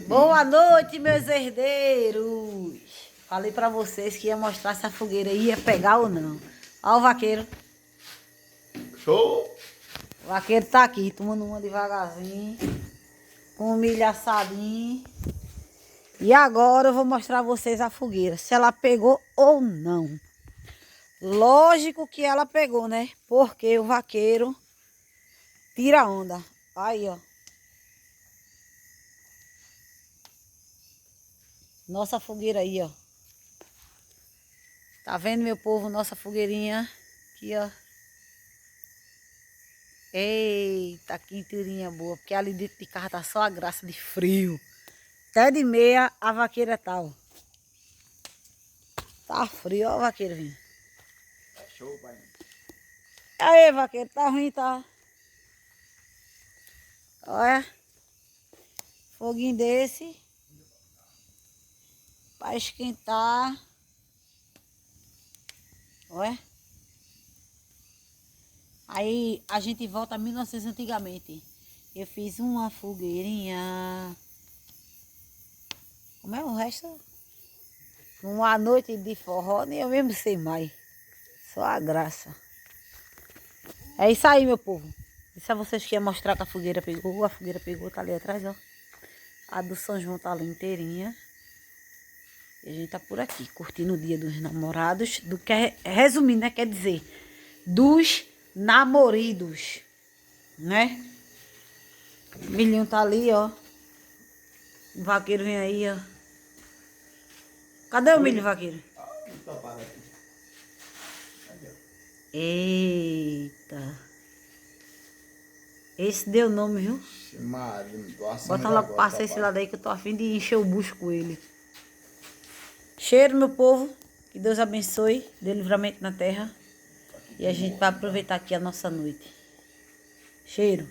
Boa noite, meus herdeiros. Falei pra vocês que ia mostrar se a fogueira ia pegar ou não. Ó o vaqueiro. Show! O vaqueiro tá aqui, tomando uma devagarzinho. Com o milho assadinho. E agora eu vou mostrar a vocês a fogueira, se ela pegou ou não. Lógico que ela pegou, né? Porque o vaqueiro tira onda. Aí, ó. Nossa fogueira aí, ó. Tá vendo, meu povo? Nossa fogueirinha. Aqui, ó. Eita, que quinturinha boa. Porque ali dentro de casa tá só a graça de frio. Até de meia a vaqueira tá, ó. Tá frio, ó, o vaqueiro vindo. Tá show, pai. Aí, vaqueiro, tá ruim, tá? Olha. Foguinho desse. Pra esquentar. Olha. Aí a gente volta a 1900 antigamente. Eu fiz uma fogueirinha. Como é o resto? Uma noite de forró, nem eu mesmo sei mais. Só a graça. É isso aí, meu povo. Disse a vocês que ia mostrar que a fogueira pegou, tá ali atrás, ó. A do São João tá ali inteirinha. E a gente tá por aqui, curtindo o dia dos namorados. Resumindo, né? Quer dizer, dos namoridos, né? O milhinho tá ali, ó. O vaqueiro vem aí, ó. Cadê o milho, vaqueiro? Eita. Esse deu nome, viu? Bota logo passar esse lado aí que eu tô a fim de encher o bucho com ele. Cheiro, meu povo. Que Deus abençoe. Dê livramento na terra. E a gente vai aproveitar aqui a nossa noite. Cheiro.